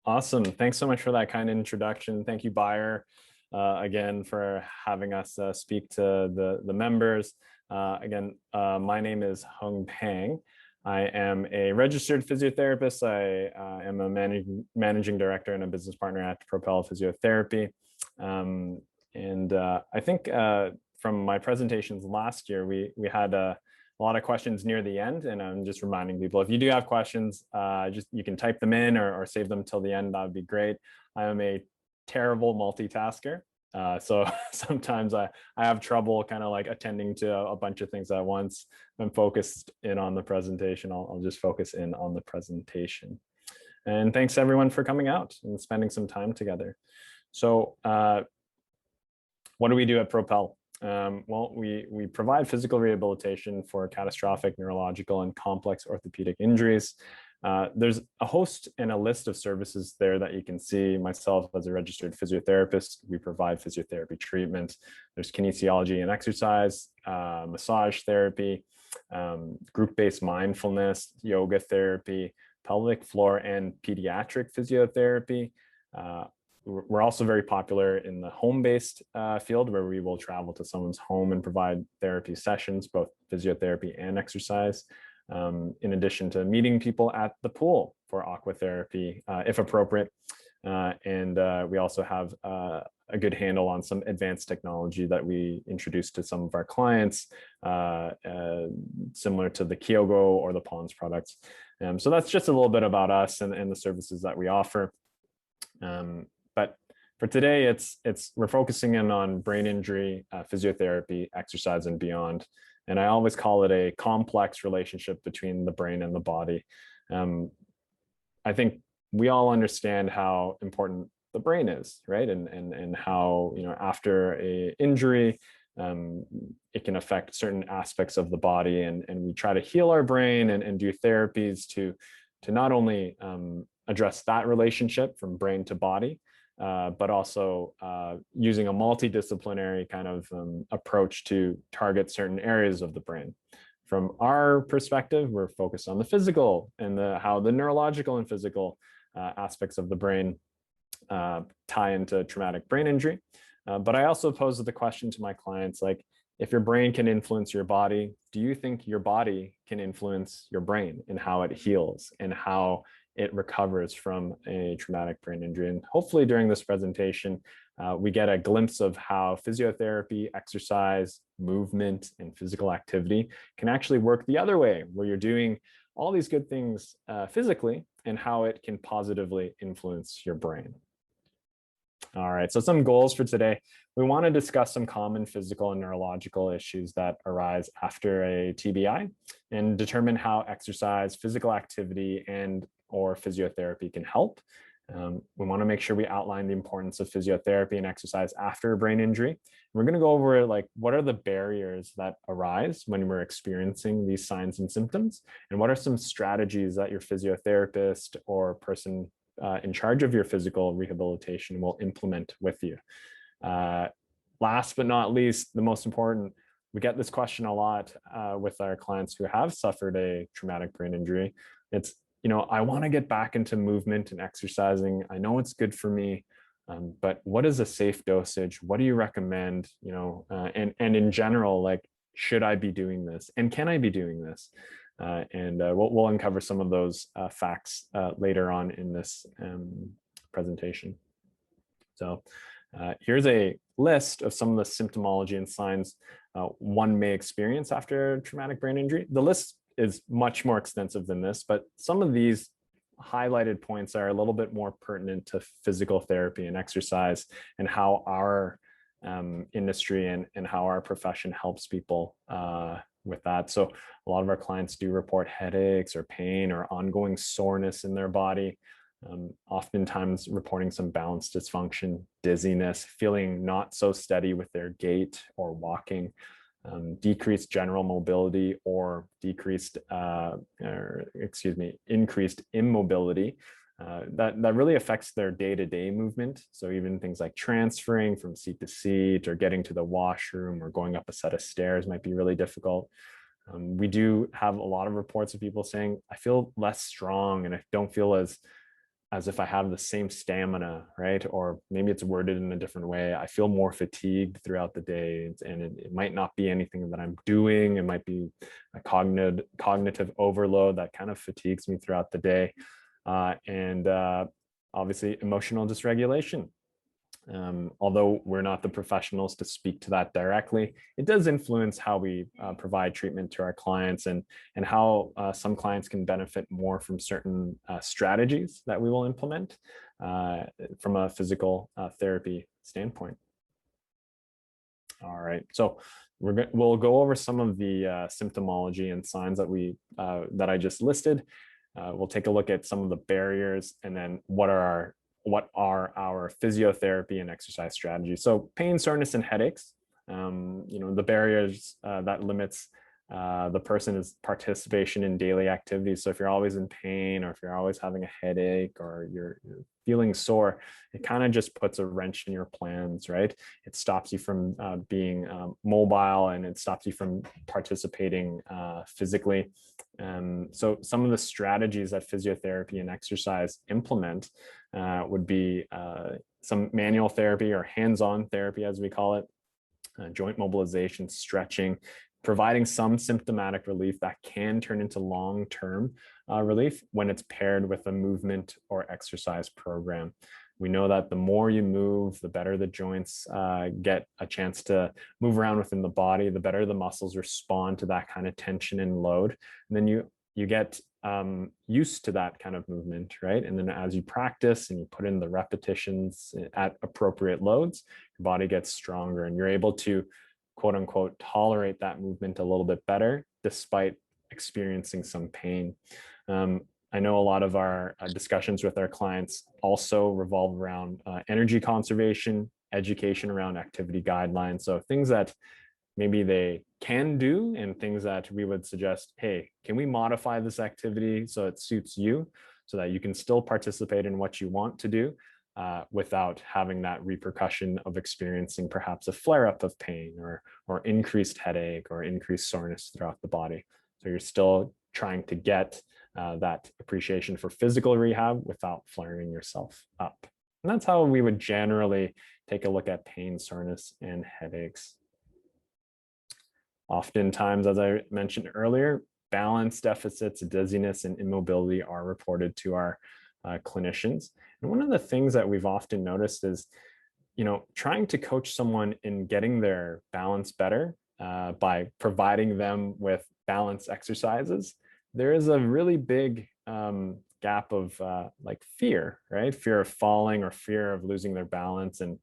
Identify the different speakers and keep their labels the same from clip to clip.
Speaker 1: Awesome. Thanks so much for that kind introduction. Thank you, Bayer, again, for having us speak to the members. My name is Hoong Phang. I am a registered physiotherapist. I am a managing director and a business partner at Propel Physiotherapy. I think from my presentations last year, we had a lot of questions near the end, and I'm just reminding people, if you do have questions, you can type them in or save them till the end. That would be great. I am a terrible multitasker. So sometimes I have trouble kind of like attending to a bunch of things at once. I'm focused in on the presentation. I'll just focus in on the presentation. And thanks everyone for coming out and spending some time together. So what do we do at Propel? Well, we provide physical rehabilitation for catastrophic neurological and complex orthopedic injuries. There's a host and a list of services there that you can see. Myself, as a registered physiotherapist, we provide physiotherapy treatment. There's kinesiology and exercise, massage therapy, group-based mindfulness, yoga therapy, pelvic floor and pediatric physiotherapy. We're also very popular in the home-based field, where we will travel to someone's home and provide therapy sessions, both physiotherapy and exercise, in addition to meeting people at the pool for aqua therapy, if appropriate. We also have a good handle on some advanced technology that we introduced to some of our clients, similar to the Kyogo or the Pons products. So that's just a little bit about us and the services that we offer. But for today, we're focusing in on brain injury, physiotherapy, exercise, and beyond. And I always call it a complex relationship between the brain and the body. I think we all understand how important the brain is, right? And how, after an injury, it can affect certain aspects of the body. And we try to heal our brain and do therapies to not only address that relationship from brain to body, but also using a multidisciplinary kind of approach to target certain areas of the brain. From our perspective, we're focused on the physical and how the neurological and physical aspects of the brain tie into traumatic brain injury. But I also pose the question to my clients, like, if your brain can influence your body, do you think your body can influence your brain and how it heals and how it recovers from a traumatic brain injury? And hopefully during this presentation, we get a glimpse of how physiotherapy, exercise, movement, and physical activity can actually work the other way, where you're doing all these good things physically, and how it can positively influence your brain. All right, so some goals for today. We want to discuss some common physical and neurological issues that arise after a TBI and determine how exercise, physical activity, or physiotherapy can help. We want to make sure we outline the importance of physiotherapy and exercise after a brain injury. We're going to go over, like, what are the barriers that arise when we're experiencing these signs and symptoms, and what are some strategies that your physiotherapist or person in charge of your physical rehabilitation will implement with you. Last but not least, the most important, we get this question a lot with our clients who have suffered a traumatic brain injury. It's, I want to get back into movement and exercising. I know it's good for me, but what is a safe dosage? What do you recommend? And in general, like, should I be doing this? And can I be doing this? We'll uncover some of those facts later on in this presentation. So here's a list of some of the symptomology and signs one may experience after traumatic brain injury. The list is much more extensive than this, but some of these highlighted points are a little bit more pertinent to physical therapy and exercise, and how our industry and how our profession helps people with that. So a lot of our clients do report headaches or pain or ongoing soreness in their body, oftentimes reporting some balance dysfunction, dizziness, feeling not so steady with their gait or walking, decreased general mobility or increased immobility. That really affects their day-to-day movement. So even things like transferring from seat to seat, or getting to the washroom, or going up a set of stairs might be really difficult. We do have a lot of reports of people saying, I feel less strong and I don't feel as as if I have the same stamina, right? Or maybe it's worded in a different way. I feel more fatigued throughout the day, and it might not be anything that I'm doing. It might be a cognitive overload that kind of fatigues me throughout the day. And obviously emotional dysregulation. Although we're not the professionals to speak to that directly, it does influence how we provide treatment to our clients, and how some clients can benefit more from certain strategies that we will implement from a physical therapy standpoint. All right, so we'll go over some of the symptomology and signs that I just listed. We'll take a look at some of the barriers, and then what are our physiotherapy and exercise strategies. So pain, soreness, and headaches, the barriers that limits the person's participation in daily activities. So if you're always in pain, or if you're always having a headache, or you're feeling sore, it kind of just puts a wrench in your plans, right? It stops you from being mobile, and it stops you from participating physically. So some of the strategies that physiotherapy and exercise implement would be some manual therapy, or hands-on therapy, as we call it, joint mobilization, stretching, providing some symptomatic relief that can turn into long-term relief when it's paired with a movement or exercise program. We know that the more you move, the better the joints get a chance to move around within the body, the better the muscles respond to that kind of tension and load. And then you get used to that kind of movement, right? And then as you practice and you put in the repetitions at appropriate loads, your body gets stronger, and you're able to, quote unquote, tolerate that movement a little bit better despite experiencing some pain. I know a lot of our discussions with our clients also revolve around energy conservation, education around activity guidelines. So things that maybe they can do, and things that we would suggest, hey, can we modify this activity so it suits you, so that you can still participate in what you want to do without having that repercussion of experiencing perhaps a flare-up of pain, or increased headache, or increased soreness throughout the body. So you're still trying to get that appreciation for physical rehab without flaring yourself up. And that's how we would generally take a look at pain, soreness, and headaches. Oftentimes, as I mentioned earlier, balance deficits, dizziness, and immobility are reported to our clinicians. And one of the things that we've often noticed is, trying to coach someone in getting their balance better by providing them with balance exercises, there is a really big gap of like fear, right? Fear of falling, or fear of losing their balance. And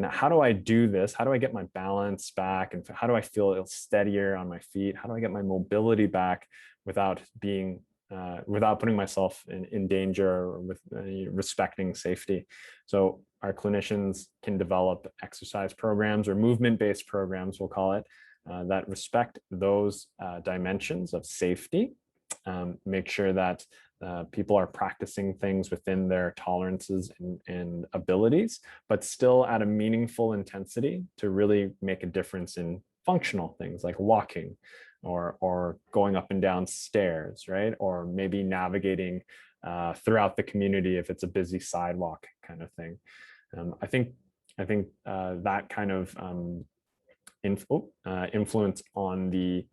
Speaker 1: how do I do this? How do I get my balance back? And how do I feel steadier on my feet? How do I get my mobility back without putting myself in danger, or with respecting safety? So our clinicians can develop exercise programs, or movement-based programs, we'll call it, that respect those dimensions of safety. Make sure that people are practicing things within their tolerances and abilities, but still at a meaningful intensity to really make a difference in functional things like walking, or going up and down stairs, right? Or maybe navigating throughout the community if it's a busy sidewalk kind of thing. I think that kind of influence on the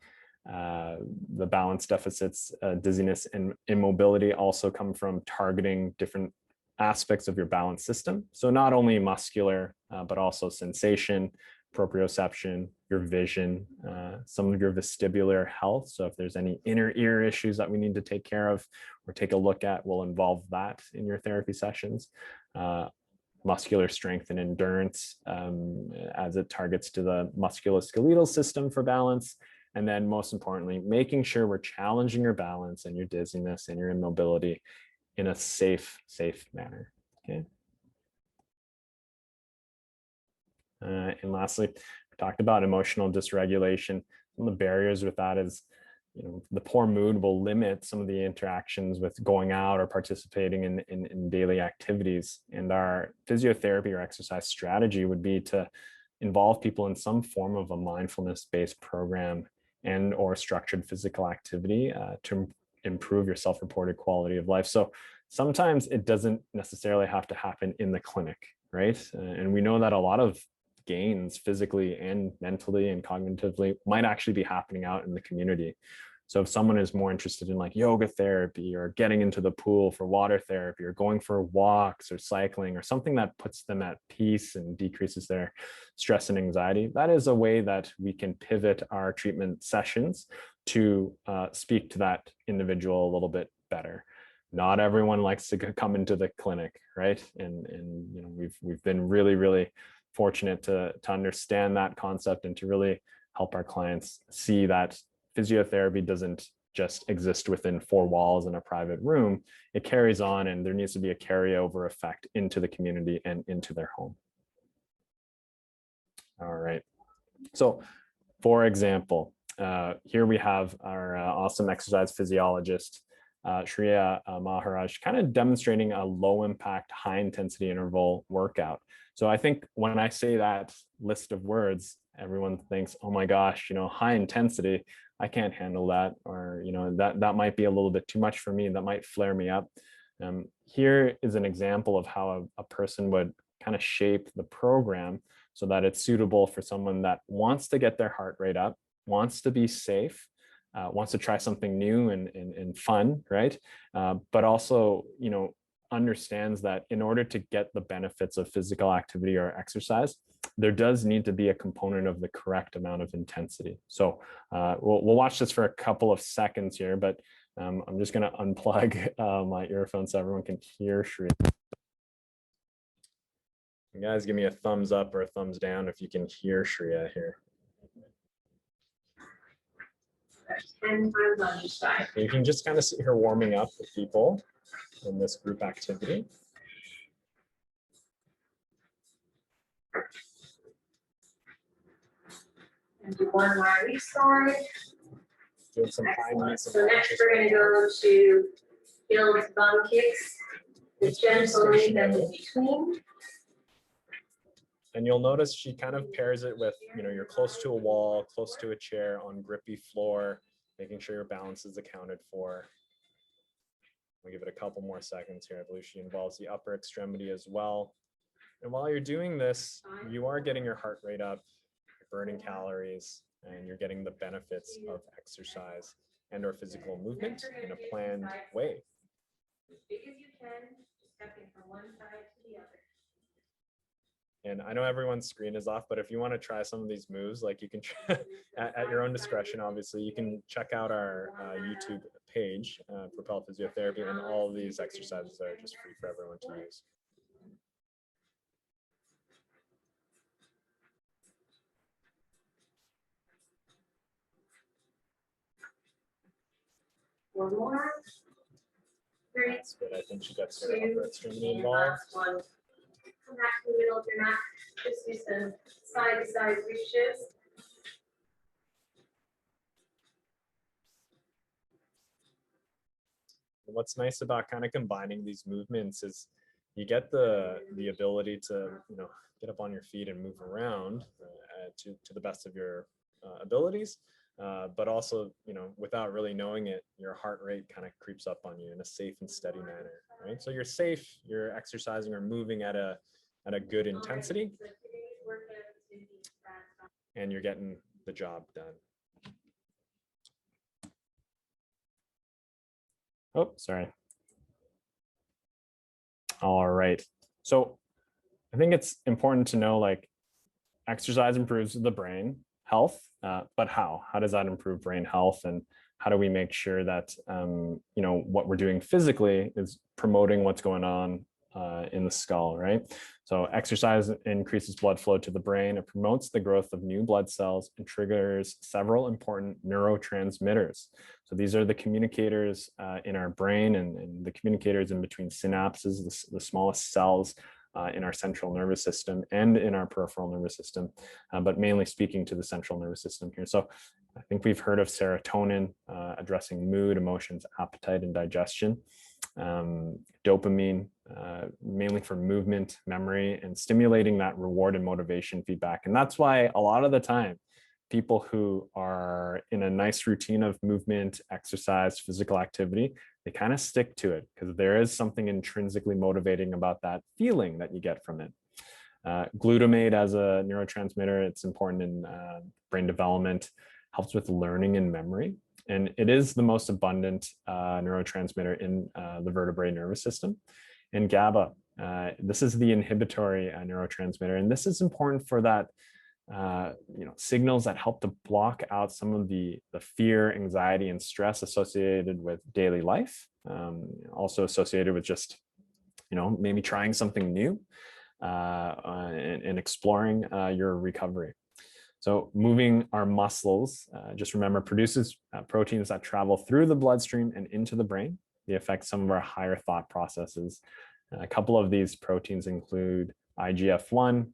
Speaker 1: balance deficits, dizziness, and immobility also come from targeting different aspects of your balance system. So not only muscular, but also sensation, proprioception, your vision, some of your vestibular health. So if there's any inner ear issues that we need to take care of or take a look at, we'll involve that in your therapy sessions. Muscular strength and endurance, as it targets to the musculoskeletal system for balance. And then most importantly, making sure we're challenging your balance and your dizziness and your immobility in a safe manner. Okay. And lastly, we talked about emotional dysregulation. Some of the barriers with that is, the poor mood will limit some of the interactions with going out or participating in daily activities. And our physiotherapy or exercise strategy would be to involve people in some form of a mindfulness-based program and or structured physical activity to improve your self-reported quality of life. So sometimes it doesn't necessarily have to happen in the clinic, right? And we know that a lot of gains physically and mentally and cognitively might actually be happening out in the community. So if someone is more interested in like yoga therapy or getting into the pool for water therapy or going for walks or cycling or something that puts them at peace and decreases their stress and anxiety, that is a way that we can pivot our treatment sessions to speak to that individual a little bit better. Not everyone likes to come into the clinic, right? And you know, we've been really fortunate to understand that concept and to really help our clients see that physiotherapy doesn't just exist within four walls in a private room. It carries on, and there needs to be a carryover effect into the community and into their home. All right. So for example, here we have our awesome exercise physiologist, Shreya Maharaj, kind of demonstrating a low impact, high intensity interval workout. So I think when I say that list of words, everyone thinks, oh my gosh, you know, high intensity, I can't handle that, or, you know, that might be a little bit too much for me. That might flare me up. Here is an example of how a person would kind of shape the program so that it's suitable for someone that wants to get their heart rate up, wants to be safe, wants to try something new and fun, right? But also, you know, understands that in order to get the benefits of physical activity or exercise, there does need to be a component of the correct amount of intensity. So we'll watch this for a couple of seconds here, but I'm just going to unplug my earphones so everyone can hear Shreya. You guys give me a thumbs up or a thumbs down if you can hear Shreya here.
Speaker 2: 10 times on each side.
Speaker 1: You can just kind of see her warming up with people in this group activity.
Speaker 2: And do one more restart.
Speaker 1: Doing some high knees.
Speaker 2: So next we're going to go to build bum kicks with gentle movement in between.
Speaker 1: And you'll notice she kind of pairs it with, you know, you're close to a wall, close to a chair on grippy floor, making sure your balance is accounted for. We'll give it a couple more seconds here. I believe she involves the upper extremity as well. And while you're doing this, you are getting your heart rate up, burning calories, and you're getting the benefits of exercise and or physical movement in a planned way.
Speaker 2: As big as you can, stepping from one side to the other.
Speaker 1: And I know everyone's screen is off, but if you want to try some of these moves, like you can try at your own discretion, obviously, you can check out our YouTube page, Propel Physiotherapy, and all of these exercises are just free for everyone to use.
Speaker 2: One more. 3,
Speaker 1: That's good. I think she gets her
Speaker 2: 2,
Speaker 1: upper extremity
Speaker 2: and
Speaker 1: involved.
Speaker 2: last one. Come back to the middle of your mat. Just do some side-to-side shifts.
Speaker 1: What's nice about kind of combining these movements is you get the ability to, you know, get up on your feet and move around to the best of your abilities, but also, you know, without really knowing it, your heart rate kind of creeps up on you in a safe and steady manner, right? So you're safe, you're exercising or moving at a good intensity, and you're getting the job done. Oh, sorry. All right. So I think it's important to know, like, exercise improves the brain health, but how? How does that improve brain health? And how do we make sure that, you know, what we're doing physically is promoting what's going on in the skull, right? So exercise increases blood flow to the brain. It promotes the growth of new blood cells and triggers several important neurotransmitters. So these are the communicators in our brain and the communicators in between synapses, the smallest cells in our central nervous system and in our peripheral nervous system, but mainly speaking to the central nervous system here. So I think we've heard of serotonin addressing mood, emotions, appetite, and digestion. Dopamine, mainly for movement, memory, and stimulating that reward and motivation feedback. And that's why a lot of the time people who are in a nice routine of movement, exercise, physical activity, they kind of stick to it because there is something intrinsically motivating about that feeling that you get from it. Glutamate as a neurotransmitter, it's important in brain development, helps with learning and memory. And it is the most abundant neurotransmitter in the vertebrate nervous system. And GABA, this is the inhibitory neurotransmitter. And this is important for that, signals that help to block out some of the fear, anxiety, and stress associated with daily life. Also associated with just, maybe trying something new and exploring your recovery. So moving our muscles, just remember, produces proteins that travel through the bloodstream and into the brain. They affect some of our higher thought processes. A couple of these proteins include IGF-1,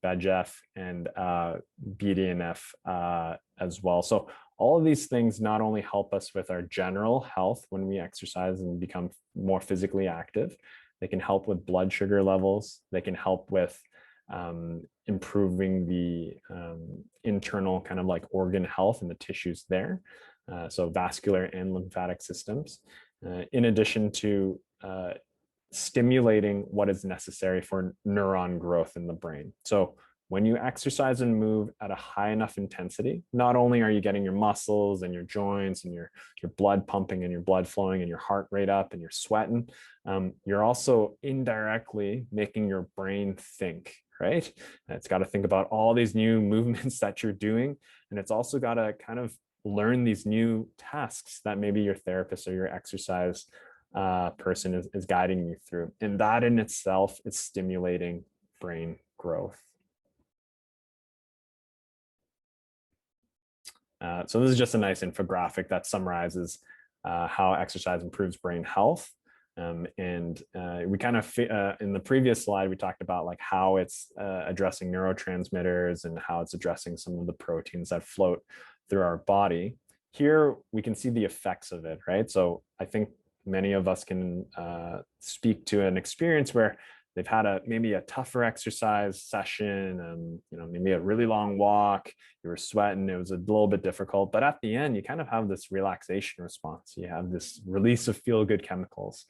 Speaker 1: VEGF, and BDNF as well. So all of these things not only help us with our general health when we exercise and become more physically active, they can help with blood sugar levels. They can help with improving the internal kind of like organ health and the tissues there. So vascular and lymphatic systems, in addition to stimulating what is necessary for neuron growth in the brain. So when you exercise and move at a high enough intensity, not only are you getting your muscles and your joints and your blood pumping and your blood flowing and your heart rate up and you're sweating, you're also indirectly making your brain think, right? It's got to think about all these new movements that you're doing. And it's also got to kind of learn these new tasks that maybe your therapist or your exercise person is guiding you through. And that in itself is stimulating brain growth. So this is just a nice infographic that summarizes how exercise improves brain health. And we kind of, in the previous slide, we talked about like how it's addressing neurotransmitters and how it's addressing some of the proteins that float through our body. Here, we can see the effects of it, right? So I think many of us can speak to an experience where they've had maybe a tougher exercise session, maybe a really long walk, you were sweating, it was a little bit difficult, but at the end, you kind of have this relaxation response. You have this release of feel-good chemicals.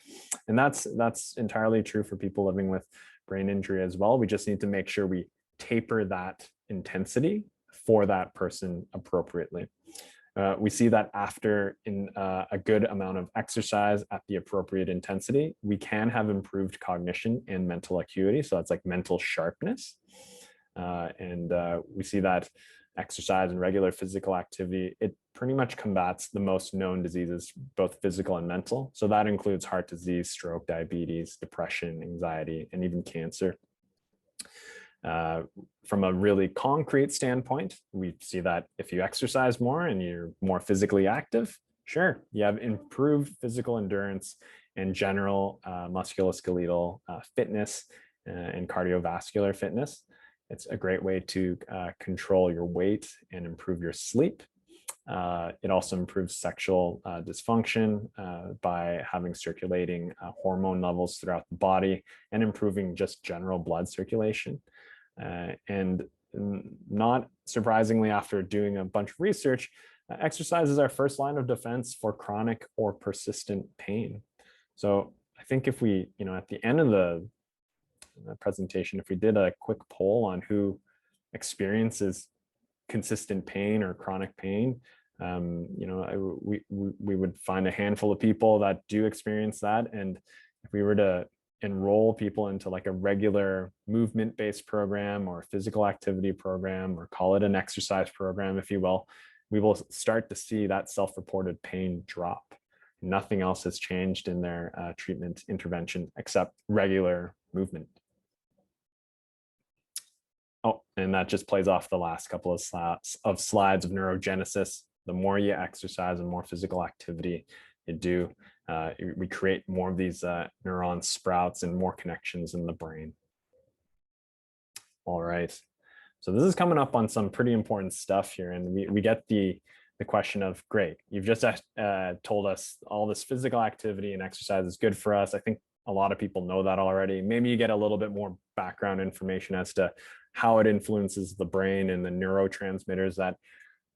Speaker 1: And that's entirely true for people living with brain injury as well. We just need to make sure we taper that intensity for that person appropriately. We see that after a good amount of exercise at the appropriate intensity, we can have improved cognition and mental acuity. So that's like mental sharpness. And we see that exercise and regular physical activity, it pretty much combats the most known diseases, both physical and mental. So that includes heart disease, stroke, diabetes, depression, anxiety, and even cancer. From a really concrete standpoint, we see that if you exercise more and you're more physically active, sure, you have improved physical endurance and general musculoskeletal fitness and cardiovascular fitness. It's a great way to control your weight and improve your sleep. It also improves sexual dysfunction by having circulating hormone levels throughout the body and improving just general blood circulation. And not surprisingly, after doing a bunch of research, exercise is our first line of defense for chronic or persistent pain. So I think if we, at the end of the presentation, if we did a quick poll on who experiences consistent pain or chronic pain, we would find a handful of people that do experience that. And if we were to enroll people into like a regular movement-based program or physical activity program, or call it an exercise program, if you will, we will start to see that self-reported pain drop. Nothing else has changed in their treatment intervention except regular movement. Oh, and that just plays off the last couple of slides of neurogenesis. The more you exercise and more physical activity you do, we create more of these neuron sprouts and more connections in the brain. All right. So this is coming up on some pretty important stuff here. And we get the question of, great, you've just told us all this physical activity and exercise is good for us. I think a lot of people know that already. Maybe you get a little bit more background information as to how it influences the brain and the neurotransmitters that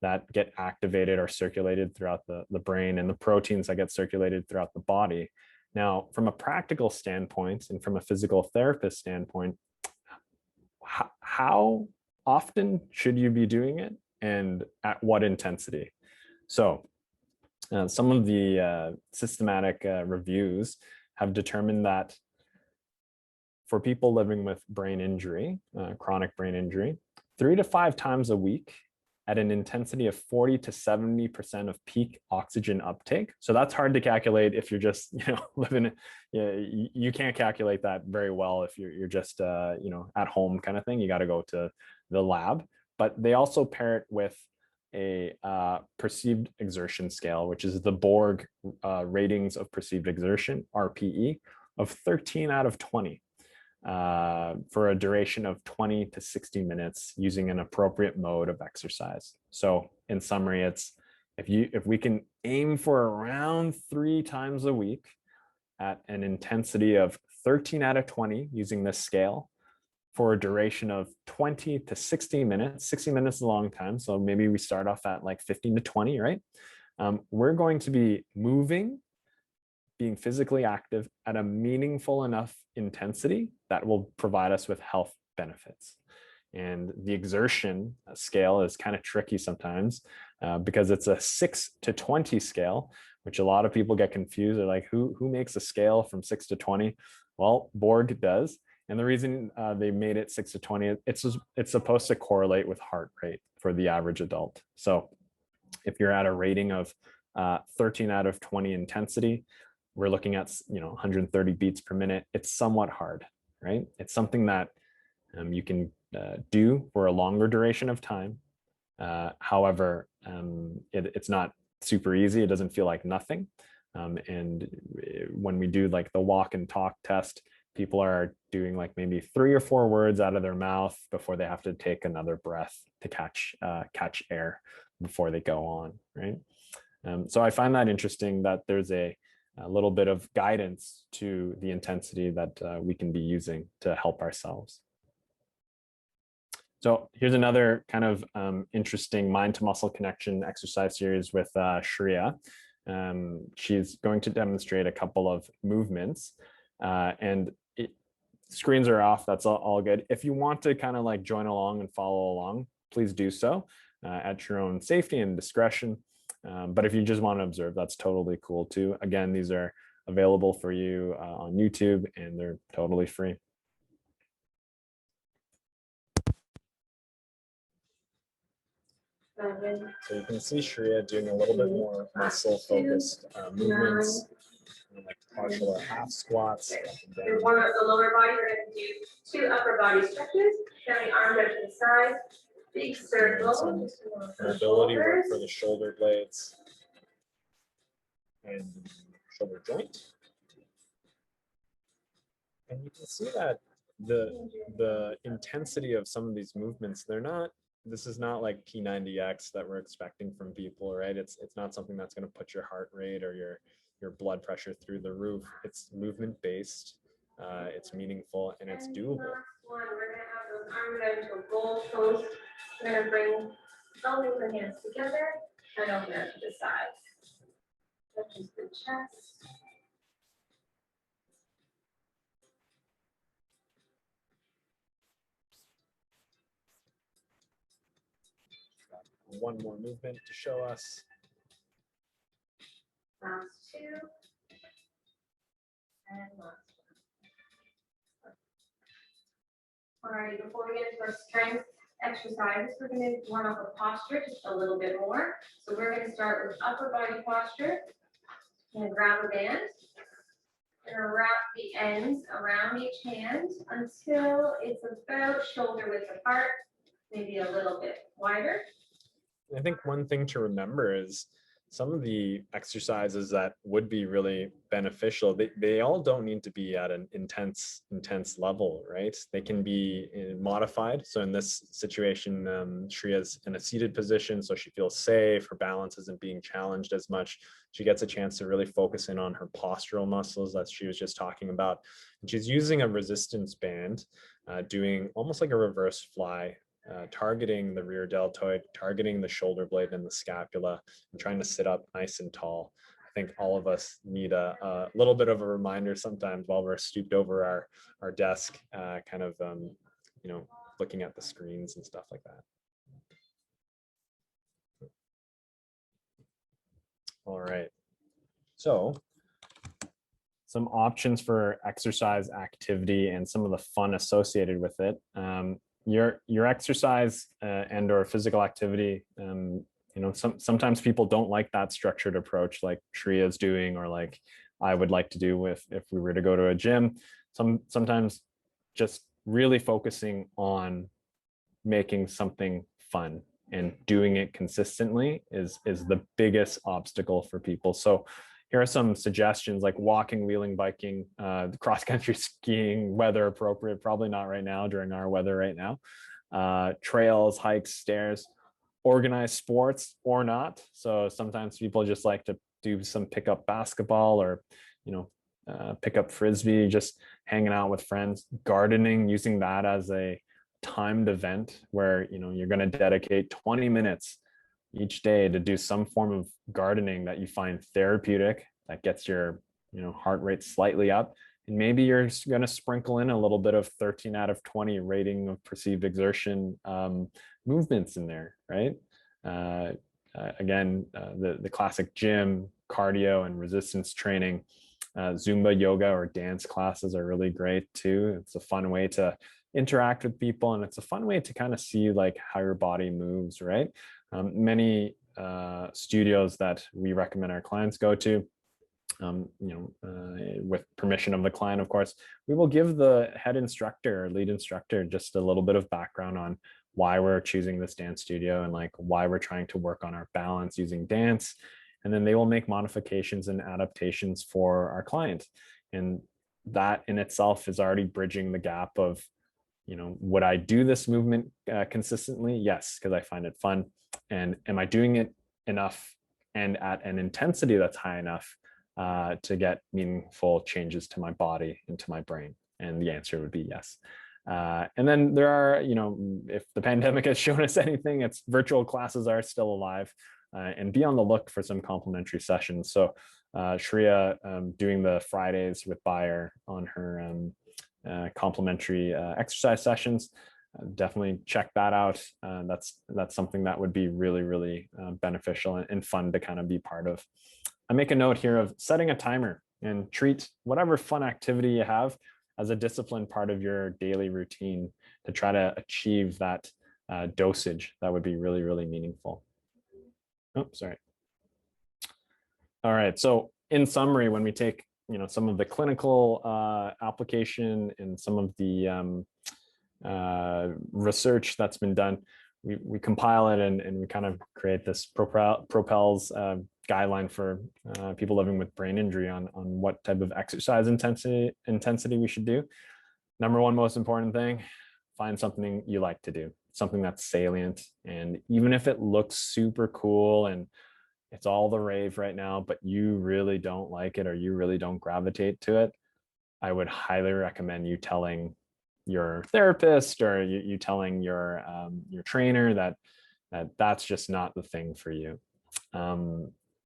Speaker 1: that get activated or circulated throughout the brain, and the proteins that get circulated throughout the body. Now, from a practical standpoint and from a physical therapist standpoint, how often should you be doing it and at what intensity? So some of the systematic reviews have determined that for people living with brain injury, chronic brain injury, 3 to 5 times a week at an intensity of 40 to 70% of peak oxygen uptake. So that's hard to calculate if you're just, living, you can't calculate that very well if you're just, at home kind of thing. You got to go to the lab. But they also pair it with a perceived exertion scale, which is the Borg ratings of perceived exertion, RPE, of 13 out of 20. For a duration of 20 to 60 minutes using an appropriate mode of exercise. So in summary, it's if we can aim for around 3 times a week at an intensity of 13 out of 20 using this scale for a duration of 20 to 60 minutes. 60 minutes is a long time, so maybe we start off at like 15 to 20, right? We're going to be moving, being physically active at a meaningful enough intensity that will provide us with health benefits. And the exertion scale is kind of tricky sometimes because it's a 6 to 20 scale, which a lot of people get confused. They're like, who makes a scale from 6 to 20? Well, Borg does. And the reason they made it 6 to 20, it's supposed to correlate with heart rate for the average adult. So if you're at a rating of 13 out of 20 intensity, we're looking at 130 beats per minute. It's somewhat hard, right? It's something that you can do for a longer duration of time. However, it's not super easy. It doesn't feel like nothing. And when we do like the walk and talk test, people are doing like maybe 3 or 4 words out of their mouth before they have to take another breath to catch air before they go on, right? So I find that interesting that there's a little bit of guidance to the intensity that we can be using to help ourselves. So here's another kind of interesting mind to muscle connection exercise series with Shreya. She's going to demonstrate a couple of movements and screens are off. That's all good. If you want to kind of like join along and follow along, please do so at your own safety and discretion. But if you just want to observe, that's totally cool too. Again, these are available for you on YouTube and they're totally free. So you can see Shreya doing a little bit more muscle focused movements, like partial or half squats.
Speaker 2: And warm up the lower body. We're going to do 2 upper body stretches. Down the arms out to the side. Big circle.
Speaker 1: Mobility work for the shoulder blades and shoulder joint. And you can see that the intensity of some of these movements, this is not like P90X that we're expecting from people, right? It's not something that's going to put your heart rate or your blood pressure through the roof. It's movement based, it's meaningful, and it's doable.
Speaker 2: We're going to have those arms out into a goal post. We're going to bring elbows and hands together and open out to the sides. Touches the chest.
Speaker 1: One more movement to show us.
Speaker 2: Last 2. And last 1. All right, before we get into our strength exercises, we're going to warm up a posture just a little bit more. So we're going to start with upper body posture. We're going to grab a band. We're going to wrap the ends around each hand until it's about shoulder width apart, maybe a little bit wider.
Speaker 1: I think one thing to remember is some of the exercises that would be really beneficial, they all don't need to be at an intense level, right? They can be modified. So in this situation, Shreya's in a seated position, so she feels safe. Her balance isn't being challenged as much. She gets a chance to really focus in on her postural muscles that she was just talking about. And she's using a resistance band, doing almost like a reverse fly targeting the rear deltoid, targeting the shoulder blade and the scapula, and trying to sit up nice and tall. I think all of us need a little bit of a reminder sometimes while we're stooped over our desk, kind of, looking at the screens and stuff like that. All right. So some options for exercise activity and some of the fun associated with it. Your exercise and or physical activity, sometimes people don't like that structured approach like Shreya is doing, or like I would like to do if we were to go to a gym. Sometimes just really focusing on making something fun and doing it consistently is the biggest obstacle for people. So here are some suggestions, like walking, wheeling, biking, cross-country skiing, weather appropriate, probably not right now during our weather right now, trails, hikes, stairs, organized sports or not. So sometimes people just like to do some pickup basketball or, pick up frisbee, just hanging out with friends, gardening, using that as a timed event where, you're going to dedicate 20 minutes each day to do some form of gardening that you find therapeutic, that gets your heart rate slightly up, and maybe you're going to sprinkle in a little bit of 13 out of 20 rating of perceived exertion movements in there, right? Again, the classic gym, cardio, and resistance training. Zumba, yoga, or dance classes are really great too. It's a fun way to interact with people, and it's a fun way to kind of see like how your body moves, right? Many studios that we recommend our clients go to, with permission of the client, of course, we will give the head instructor or lead instructor just a little bit of background on why we're choosing this dance studio and like why we're trying to work on our balance using dance. And then they will make modifications and adaptations for our client. And that in itself is already bridging the gap of, would I do this movement consistently? Yes, because I find it fun. And am I doing it enough and at an intensity that's high enough to get meaningful changes to my body and to my brain? And the answer would be yes. And then there are, if the pandemic has shown us anything, it's virtual classes are still alive, and be on the look for some complimentary sessions. So Shreya doing the Fridays with Bayer on her complimentary exercise sessions. Definitely check that out. That's something that would be really, really beneficial and fun to kind of be part of. I make a note here of setting a timer and treat whatever fun activity you have as a disciplined part of your daily routine to try to achieve that dosage. That would be really, really meaningful. Oh, sorry. All right. So in summary, when we take some of the clinical application and some of the research that's been done, we compile it and we kind of create this Propel's guideline for people living with brain injury on what type of exercise intensity we should do. Number one most important thing, find something you like to do, something that's salient. And even if it looks super cool and it's all the rave right now, but you really don't like it or you really don't gravitate to it, I would highly recommend you telling your therapist or you telling your trainer that's just not the thing for you.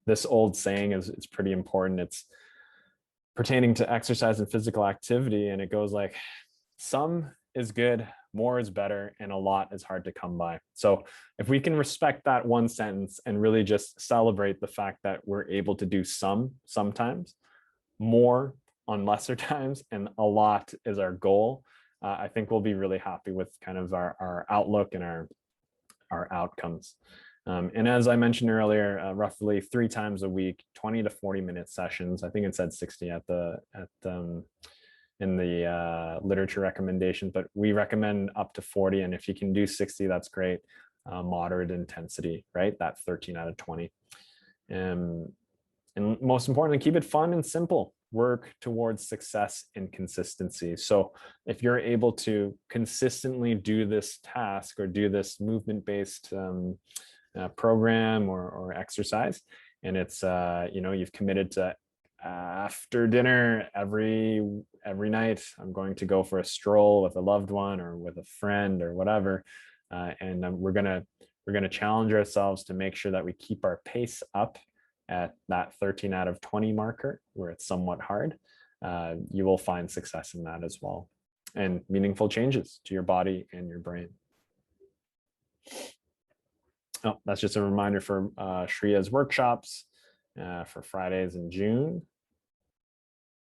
Speaker 1: This old saying is pretty important. It's pertaining to exercise and physical activity, and it goes like, some is good, more is better, and a lot is hard to come by. So if we can respect that one sentence and really just celebrate the fact that we're able to do sometimes, more on lesser times, and a lot is our goal, I think we'll be really happy with kind of our outlook and our outcomes. And as I mentioned earlier, roughly 3 times a week, 20 to 40-minute sessions. I think it said 60 in the literature recommendations, but we recommend up to 40. And if you can do 60, that's great. Moderate intensity, right? That 13 out of 20. And most importantly, keep it fun and simple. Work towards success and consistency. So if you're able to consistently do this task or do this movement-based program or exercise, and it's you've committed to after dinner every night, I'm going to go for a stroll with a loved one or with a friend or whatever, We're gonna challenge ourselves to make sure that we keep our pace up at that 13 out of 20 marker, where it's somewhat hard. You will find success in that as well, and meaningful changes to your body and your brain. Oh, that's just a reminder for Shreya's workshops for Fridays in June.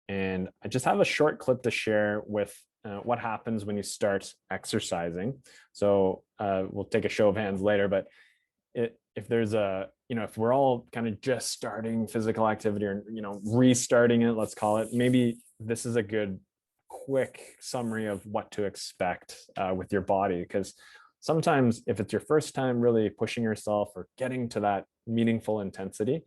Speaker 1: And I just have a short clip to share with what happens when you start exercising. So we'll take a show of hands later, but if there's a, if we're all kind of just starting physical activity, or, restarting it, let's call it, maybe this is a good quick summary of what to expect with your body. Because sometimes if it's your first time really pushing yourself or getting to that meaningful intensity,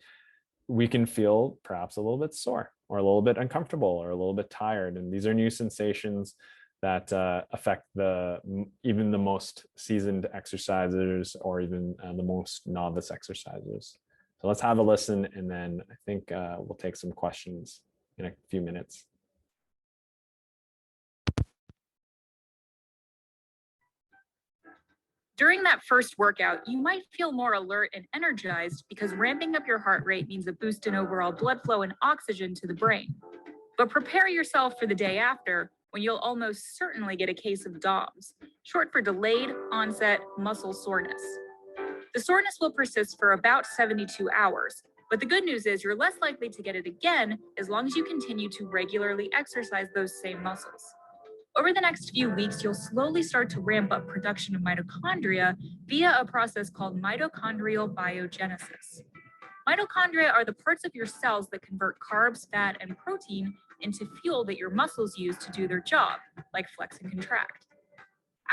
Speaker 1: we can feel perhaps a little bit sore or a little bit uncomfortable or a little bit tired. And these are new sensations that affect even the most seasoned exercisers, or even the most novice exercisers. So let's have a listen, and then I think we'll take some questions in a few minutes.
Speaker 3: During that first workout, you might feel more alert and energized because ramping up your heart rate means a boost in overall blood flow and oxygen to the brain. But prepare yourself for the day after, when you'll almost certainly get a case of DOMS, short for delayed onset muscle soreness. The soreness will persist for about 72 hours, but the good news is you're less likely to get it again as long as you continue to regularly exercise those same muscles. Over the next few weeks, you'll slowly start to ramp up production of mitochondria via a process called mitochondrial biogenesis. Mitochondria are the parts of your cells that convert carbs, fat, and protein into fuel that your muscles use to do their job, like flex and contract.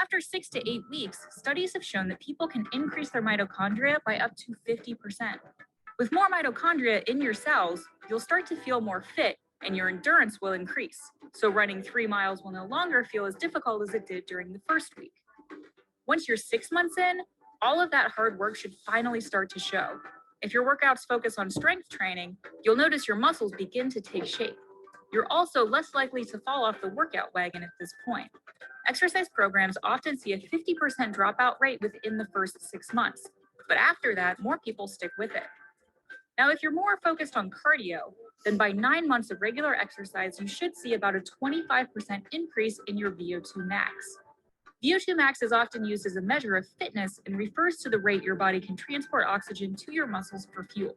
Speaker 3: After 6 to 8 weeks, studies have shown that people can increase their mitochondria by up to 50%. With more mitochondria in your cells, you'll start to feel more fit and your endurance will increase. So running 3 miles will no longer feel as difficult as it did during the first week. Once you're 6 months in, all of that hard work should finally start to show. If your workouts focus on strength training, you'll notice your muscles begin to take shape. You're also less likely to fall off the workout wagon at this point. Exercise programs often see a 50% dropout rate within the first 6 months, but after that, more people stick with it. Now, if you're more focused on cardio, then by 9 months of regular exercise, you should see about a 25% increase in your VO2 max. VO2 max is often used as a measure of fitness and refers to the rate your body can transport oxygen to your muscles for fuel.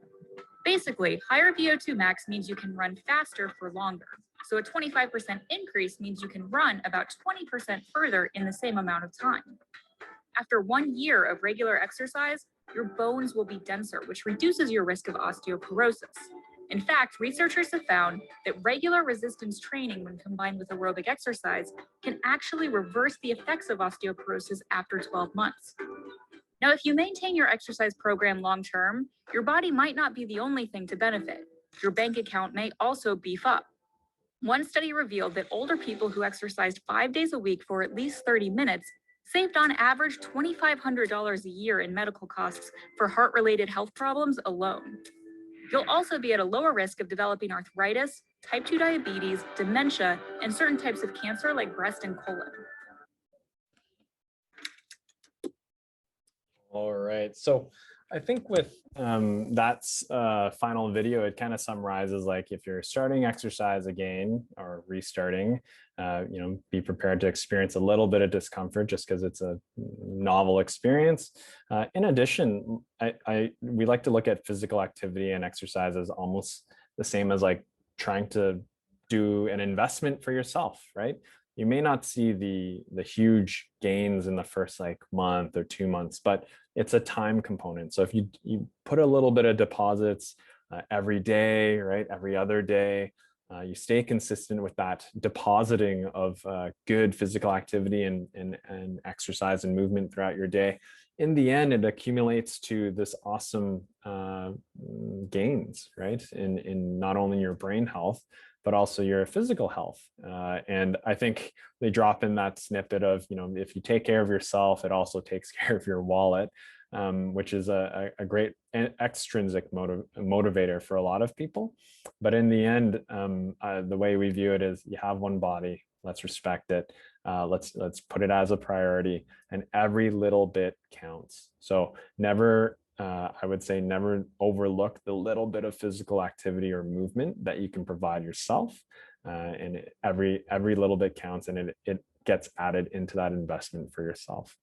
Speaker 3: Basically, higher VO2 max means you can run faster for longer. So a 25% increase means you can run about 20% further in the same amount of time. After 1 year of regular exercise, your bones will be denser, which reduces your risk of osteoporosis. In fact, researchers have found that regular resistance training, when combined with aerobic exercise, can actually reverse the effects of osteoporosis after 12 months. Now, if you maintain your exercise program long-term, your body might not be the only thing to benefit. Your bank account may also beef up. One study revealed that older people who exercised 5 days a week for at least 30 minutes saved on average $2,500 a year in medical costs for heart-related health problems alone. You'll also be at a lower risk of developing arthritis, type 2 diabetes, dementia, and certain types of cancer like breast and colon.
Speaker 1: All right. So I think with that's final video, it kind of summarizes, like, if you're starting exercise again or restarting, be prepared to experience a little bit of discomfort just because it's a novel experience. In addition, we like to look at physical activity and exercise as almost the same as like trying to do an investment for yourself, right? You may not see the huge gains in the first like month or 2 months, but it's a time component. So if you put a little bit of deposits every day, right, every other day, you stay consistent with that depositing of good physical activity and exercise and movement throughout your day, in the end, it accumulates to this awesome gains, right, in not only your brain health, but also your physical health. And I think they drop in that snippet of, if you take care of yourself, it also takes care of your wallet. which is a great extrinsic motivator for a lot of people. But in the end, the way we view it is you have one body, let's respect it. Let's put it as a priority, and every little bit counts. So never, I would say, never overlook the little bit of physical activity or movement that you can provide yourself. And every little bit counts, and it gets added into that investment for yourself.